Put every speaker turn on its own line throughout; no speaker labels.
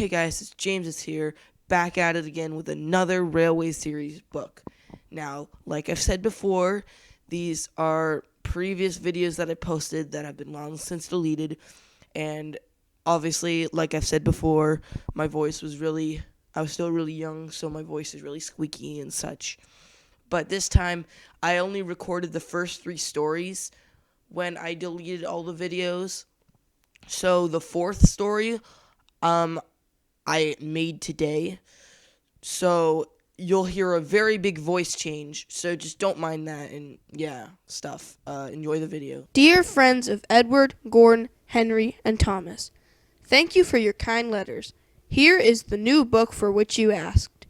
Hey guys, it's James is here, back at it again with another Railway Series book. Now, like I've said before, these are previous videos that I posted that have been long since deleted, and obviously, like I've said before, I was still really young, so my voice is really squeaky and such. But this time, I only recorded the first 3 stories when I deleted all the videos. So the 4th story, I made today. So you'll hear a very big voice change. So just don't mind that and stuff. Enjoy the video.
Dear friends of Edward, Gordon, Henry, and Thomas, thank you for your kind letters. Here is the new book for which you asked.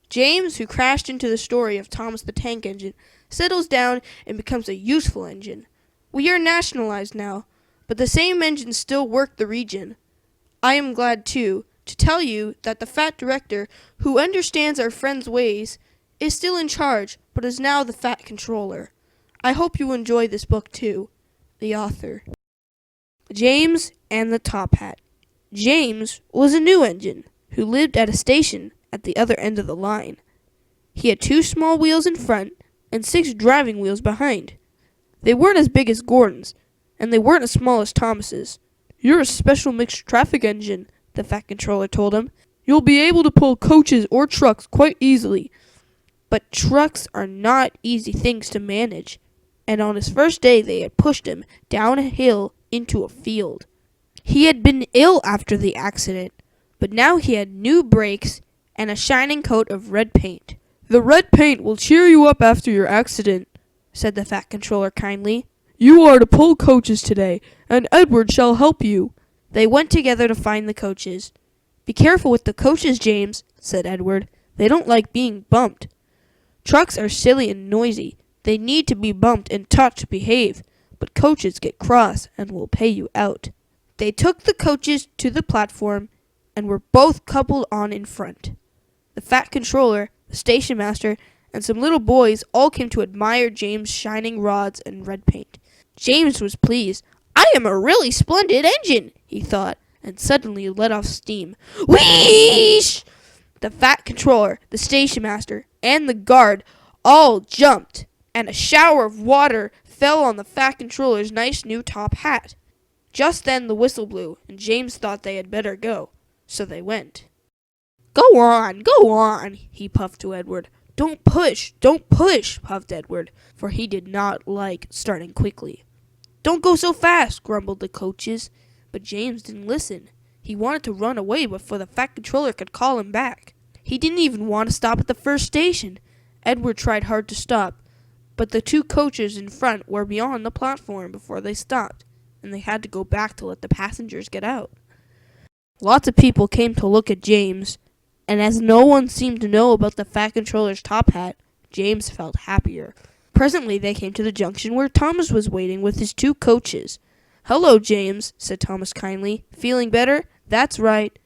James, who crashed into the story of Thomas the Tank Engine, settles down and becomes a useful engine. We are nationalized now, but the same engines still work the region. I am glad, too, to tell you that the fat director, who understands our friend's ways, is still in charge, but is now the fat controller. I hope you enjoy this book, too. The author. James and the Top Hat. James was a new engine who lived at a station at the other end of the line. He had 2 small wheels in front and 6 driving wheels behind. They weren't as big as Gordon's, and they weren't as small as Thomas's. "You're a special mixed traffic engine," the fat controller told him. "You'll be able to pull coaches or trucks quite easily." But trucks are not easy things to manage, and on his first day they had pushed him down a hill into a field. He had been ill after the accident, but now he had new brakes and a shining coat of red paint. "The red paint will cheer you up after your accident," said the fat controller kindly. "You are to pull coaches today, and Edward shall help you." They went together to find the coaches. "Be careful with the coaches, James," said Edward. "They don't like being bumped." "Trucks are silly and noisy. They need to be bumped and taught to behave, but coaches get cross and will pay you out." They took the coaches to the platform and were both coupled on in front. The fat controller, the station master, and some little boys all came to admire James' shining rods and red paint. James was pleased. "I am a really splendid engine," he thought, and suddenly let off steam. Wheesh! The fat controller, the station master, and the guard all jumped, and a shower of water fell on the fat controller's nice new top hat. Just then the whistle blew, and James thought they had better go, so they went. Go on, he puffed to Edward. Don't push, puffed Edward, for he did not like starting quickly. "Don't go so fast," grumbled the coaches, but James didn't listen. He wanted to run away before the fat controller could call him back. He didn't even want to stop at the first station. Edward tried hard to stop, but the 2 coaches in front were beyond the platform before they stopped, and they had to go back to let the passengers get out. Lots of people came to look at James, and as no one seemed to know about the fat controller's top hat, James felt happier. Presently they came to the junction where Thomas was waiting with his 2 coaches. "Hello, James," said Thomas kindly. "Feeling better?" "That's right."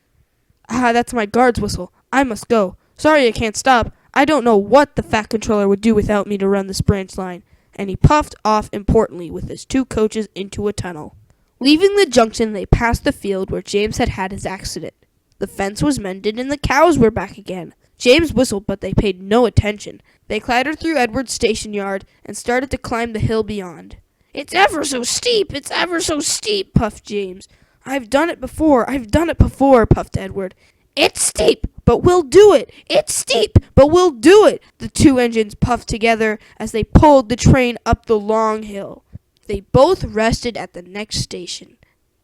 "Ah, that's my guard's whistle. I must go. Sorry I can't stop. I don't know what the fat controller would do without me to run this branch line." And he puffed off importantly with his 2 coaches into a tunnel. Leaving the junction, they passed the field where James had had his accident. The fence was mended and the cows were back again. James whistled, but they paid no attention. They clattered through Edward's station yard and started to climb the hill beyond. It's ever so steep, puffed James. I've done it before, puffed Edward. It's steep, but we'll do it. It's steep, but we'll do it. The 2 engines puffed together as they pulled the train up the long hill. They both rested at the next station.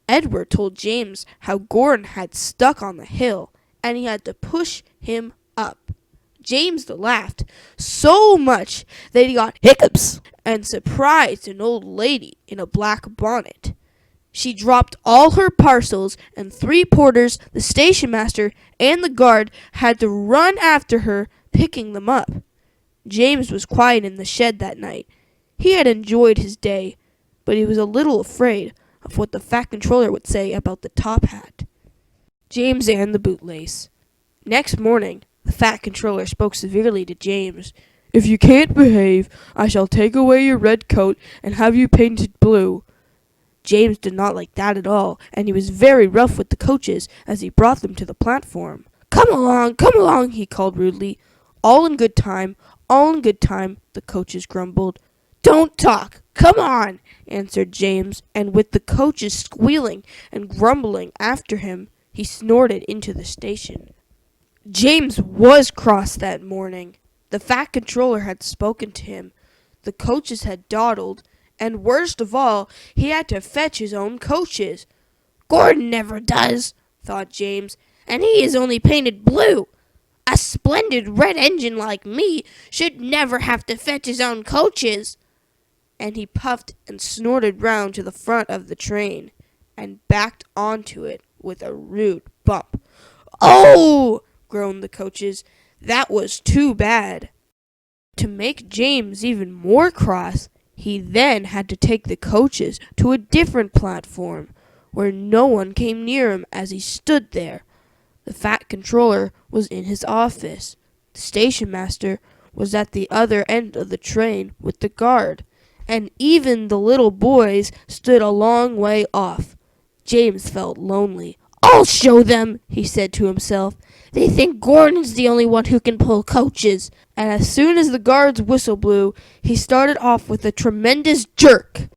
Edward told James how Gordon had stuck on the hill, and he had to push him up. James laughed so much that he got hiccups and surprised an old lady in a black bonnet. She dropped all her parcels, and 3 porters, the station master, and the guard had to run after her, picking them up. James was quiet in the shed that night. He had enjoyed his day, but he was a little afraid of what the fat controller would say about the top hat. James and the bootlace. Next morning, the fat controller spoke severely to James. "If you can't behave, I shall take away your red coat and have you painted blue." James did not like that at all, and he was very rough with the coaches as he brought them to the platform. Come along, he called rudely. All in good time, all in good time, the coaches grumbled. Don't talk, come on, answered James, and with the coaches squealing and grumbling after him, he snorted into the station. James was cross that morning. The fat controller had spoken to him. The coaches had dawdled, and worst of all, he had to fetch his own coaches. Gordon never does, thought James, and he is only painted blue. A splendid red engine like me should never have to fetch his own coaches. And he puffed and snorted round to the front of the train, and backed onto it with a rude bump. Oh! groaned the coaches. That was too bad. To make James even more cross, he then had to take the coaches to a different platform, where no one came near him as he stood there. The fat controller was in his office. The station master was at the other end of the train with the guard, and even the little boys stood a long way off. James felt lonely. I'll show them, he said to himself. They think Gordon's the only one who can pull coaches. And as soon as the guard's whistle blew, he started off with a tremendous jerk.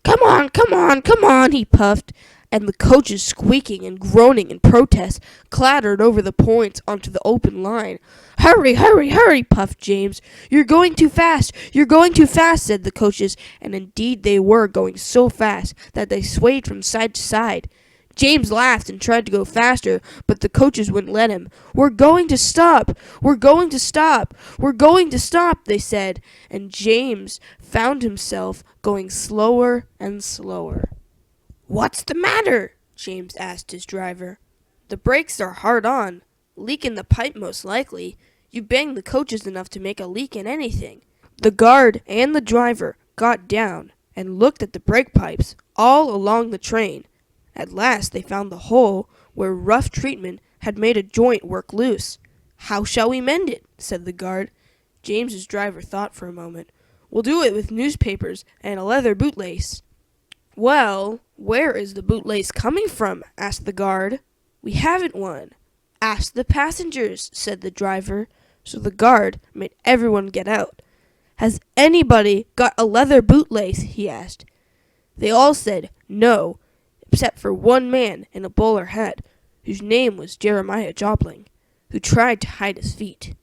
Come on, he puffed, and the coaches, squeaking and groaning in protest, clattered over the points onto the open line. Hurry, puffed James. You're going too fast, said the coaches, and indeed they were going so fast that they swayed from side to side. James laughed and tried to go faster, but the coaches wouldn't let him. We're going to stop, they said, and James found himself going slower and slower. What's the matter? James asked his driver. The brakes are hard on. Leak in the pipe most likely. You banged the coaches enough to make a leak in anything. The guard and the driver got down and looked at the brake pipes all along the train. At last they found the hole where rough treatment had made a joint work loose. How shall we mend it? Said the guard. James's driver thought for a moment. We'll do it with newspapers and a leather bootlace. Well, where is the bootlace coming from? Asked the guard. We haven't one. Ask the passengers, said the driver. So the guard made everyone get out. Has anybody got a leather bootlace? He asked. They all said no, except for one man in a bowler hat, whose name was Jeremiah Jobling, who tried to hide his feet.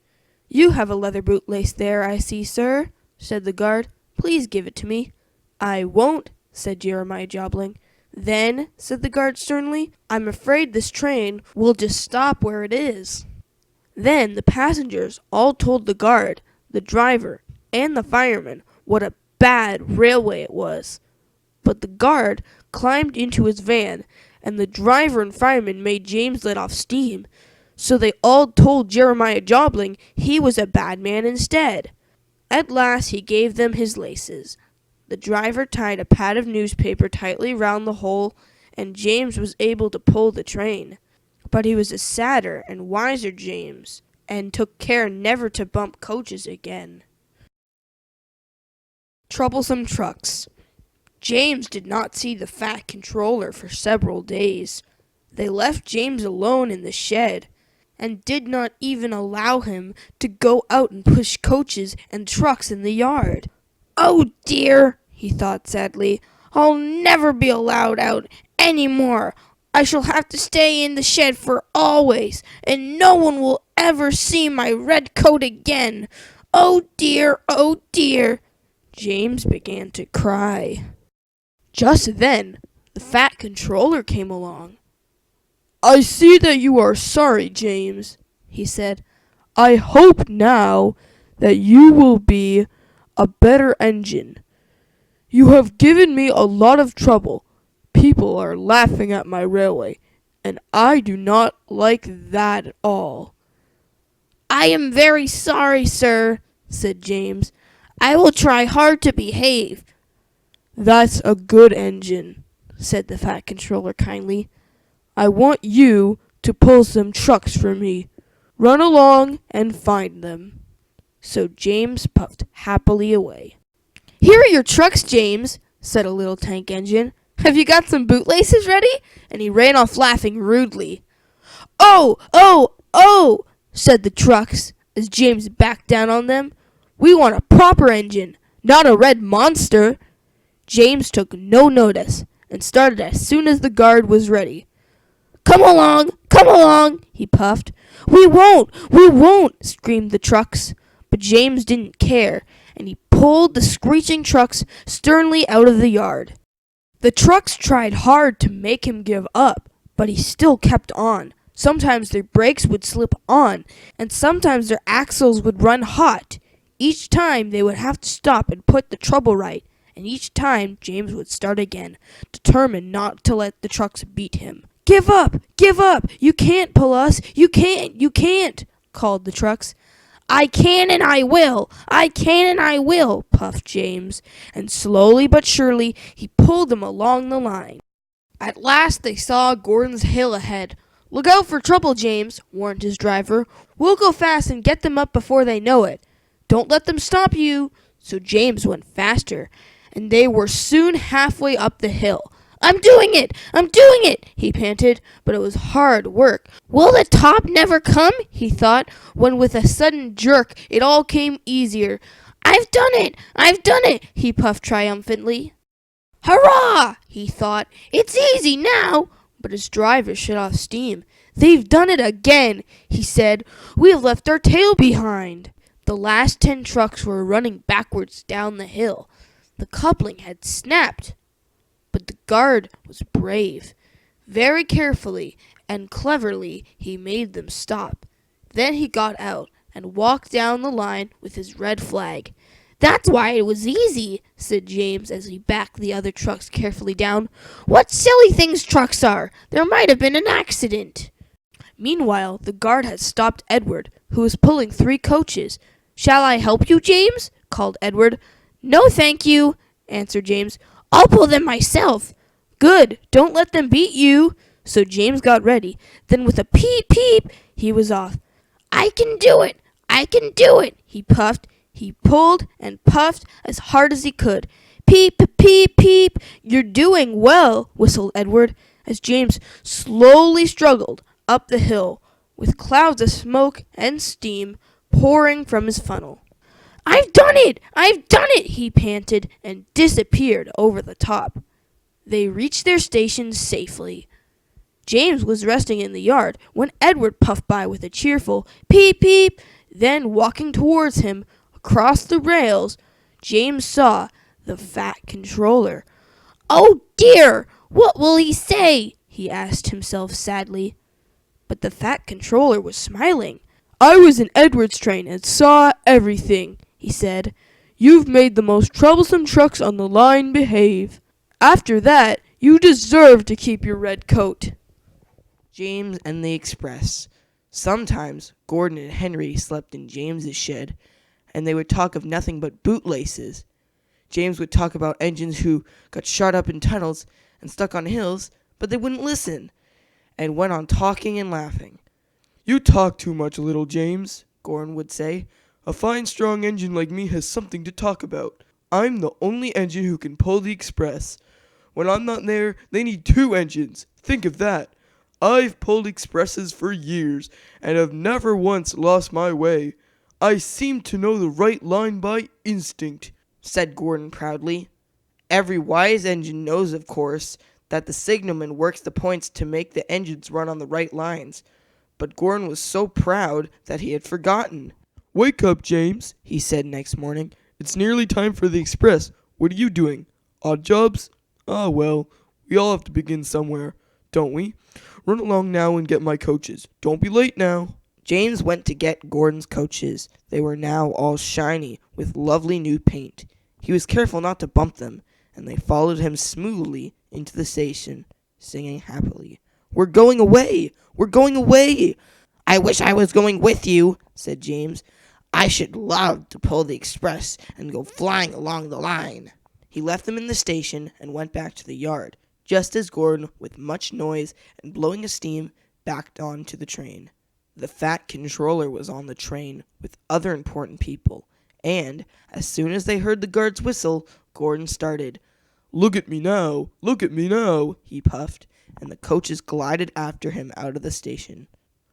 You have a leather bootlace there, I see, sir, said the guard. Please give it to me. I won't, said Jeremiah Jobling. Then, said the guard sternly, I'm afraid this train will just stop where it is. Then the passengers all told the guard, the driver, and the fireman what a bad railway it was. But the guard climbed into his van, and the driver and fireman made James let off steam. So they all told Jeremiah Jobling he was a bad man instead. At last he gave them his laces. The driver tied a pad of newspaper tightly round the hole, and James was able to pull the train. But he was a sadder and wiser James, and took care never to bump coaches again. Troublesome Trucks. James did not see the fat controller for several days. They left James alone in the shed, and did not even allow him to go out and push coaches and trucks in the yard. Oh dear, he thought sadly, I'll never be allowed out any more. I shall have to stay in the shed for always, and no one will ever see my red coat again. Oh dear, oh dear. James began to cry. Just then, the fat controller came along. I see that you are sorry, James, he said. I hope now that you will be a better engine. You have given me a lot of trouble. People are laughing at my railway, and I do not like that at all. I am very sorry, sir, said James. I will try hard to behave. That's a good engine, said the fat controller kindly. I want you to pull some trucks for me. Run along and find them. So James puffed happily away. Here are your trucks, James, said a little tank engine. Have you got some bootlaces ready?" And he ran off laughing rudely. "Oh, oh, oh," said the trucks as James backed down on them. "We want a proper engine, not a red monster." James took no notice and started as soon as the guard was ready. Come along, he puffed. We won't, screamed the trucks. But James didn't care, and he pulled the screeching trucks sternly out of the yard. The trucks tried hard to make him give up, but he still kept on. Sometimes their brakes would slip on, and sometimes their axles would run hot. Each time they would have to stop and put the trouble right, and each time James would start again, determined not to let the trucks beat him. Give up! You can't pull us! You can't! Called the trucks. I can and I will! Puffed James, and slowly but surely he pulled them along the line. At last they saw Gordon's hill ahead. Look out for trouble, James, warned his driver. We'll go fast and get them up before they know it. Don't let them stop you. So James went faster, and they were soon halfway up the hill. I'm doing it, he panted, but it was hard work. Will the top never come? He thought, when with a sudden jerk it all came easier. I've done it, he puffed triumphantly. Hurrah, he thought, it's easy now. But his driver shut off steam. They've done it again, he said. We have left our tail behind. The last 10 trucks were running backwards down the hill. The coupling had snapped. But the guard was brave. Very carefully and cleverly he made them stop. Then he got out and walked down the line with his red flag. That's why it was easy, said James as he backed the other trucks carefully down. What silly things trucks are! There might have been an accident. Meanwhile, the guard had stopped Edward, who was pulling 3 coaches. Shall I help you, James? Called Edward. No, thank you, answered James. I'll pull them myself. Good, don't let them beat you. So James got ready. Then with a peep, peep, he was off. I can do it, he puffed. He pulled and puffed as hard as he could. Peep, peep, peep. You're doing well, whistled Edward, as James slowly struggled up the hill, with clouds of smoke and steam pouring from his funnel. I've done it, he panted, and disappeared over the top. They reached their station safely. James was resting in the yard when Edward puffed by with a cheerful peep, peep. Then, walking towards him across the rails, James saw the fat controller. Oh dear, what will he say? He asked himself sadly. But the fat controller was smiling. I was in Edward's train and saw everything, he said. You've made the most troublesome trucks on the line behave. After that, you deserve to keep your red coat.
James and the Express. Sometimes Gordon and Henry slept in James's shed, and they would talk of nothing but bootlaces. James would talk about engines who got shot up in tunnels and stuck on hills, but they wouldn't listen, and went on talking and laughing. You talk too much, little James, Gordon would say. A fine, strong engine like me has something to talk about. I'm the only engine who can pull the Express. When I'm not there, they need 2 engines. Think of that. I've pulled Expresses for years, and have never once lost my way. I seem to know the right line by instinct, said Gordon proudly. Every wise engine knows, of course, that the signalman works the points to make the engines run on the right lines. But Gordon was so proud that he had forgotten. Wake up, James, he said next morning. It's nearly time for the Express. What are you doing? Odd jobs? Ah, well, we all have to begin somewhere, don't we? Run along now and get my coaches. Don't be late now. James went to get Gordon's coaches. They were now all shiny with lovely new paint. He was careful not to bump them, and they followed him smoothly into the station, singing happily. We're going away! We're going away! I wish I was going with you, said James. I should love to pull the Express and go flying along the line. He left them in the station and went back to the yard, just as Gordon, with much noise and blowing of steam, backed on to the train. The fat controller was on the train with other important people, and, as soon as they heard the guard's whistle, Gordon started. Look at me now, he puffed, and the coaches glided after him out of the station.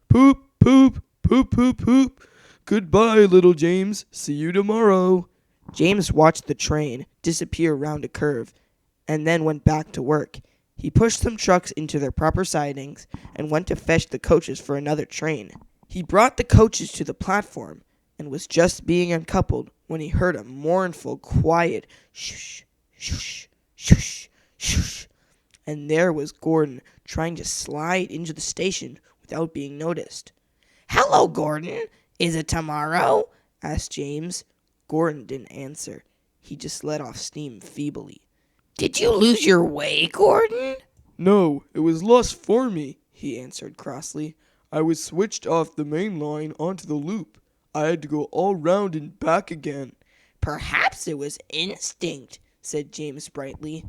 Poop, poop, poop, poop, poop. Goodbye, little James. See you tomorrow. James watched the train disappear round a curve and then went back to work. He pushed some trucks into their proper sidings and went to fetch the coaches for another train. He brought the coaches to the platform and was just being uncoupled when he heard a mournful, quiet shush, shush, shush, shush. And there was Gordon trying to slide into the station without being noticed. Hello, Gordon. Is it tomorrow? Asked James. Gordon didn't answer. He just let off steam feebly. Did you lose your way, Gordon? No, it was lost for me, he answered crossly. I was switched off the main line onto the loop. I had to go all round and back again. Perhaps it was instinct, said James brightly.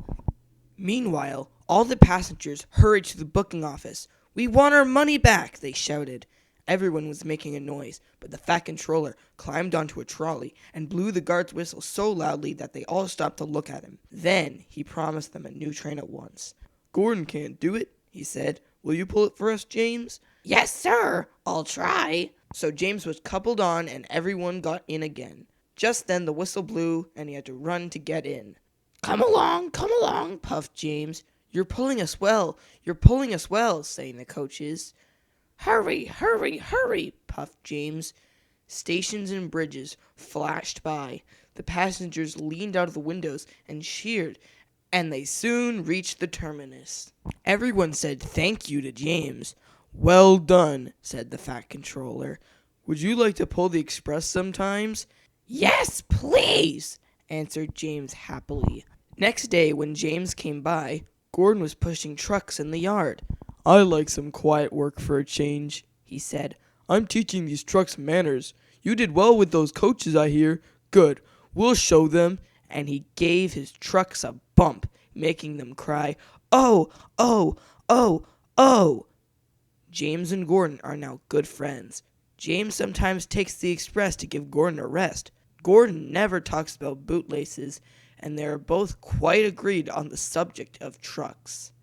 Meanwhile, all the passengers hurried to the booking office. We want our money back, they shouted. Everyone was making a noise, but the fat controller climbed onto a trolley and blew the guard's whistle so loudly that they all stopped to look at him. Then he promised them a new train at once. Gordon can't do it, he said. Will you pull it for us, James? Yes, sir. I'll try. So James was coupled on and everyone got in again. Just then the whistle blew and he had to run to get in. Come along, puffed James. You're pulling us well, sang the coaches. Hurry, hurry, hurry, puffed James. Stations and bridges flashed by. The passengers leaned out of the windows and cheered, and they soon reached the terminus. Everyone said thank you to James. Well done, said the fat controller. Would you like to pull the express sometimes? Yes, please, answered James happily. Next day, when James came by, Gordon was pushing trucks in the yard. I like some quiet work for a change, he said. I'm teaching these trucks manners. You did well with those coaches, I hear. Good. We'll show them. And he gave his trucks a bump, making them cry, oh, oh, oh, oh. James and Gordon are now good friends. James sometimes takes the express to give Gordon a rest. Gordon never talks about bootlaces, and they are both quite agreed on the subject of trucks.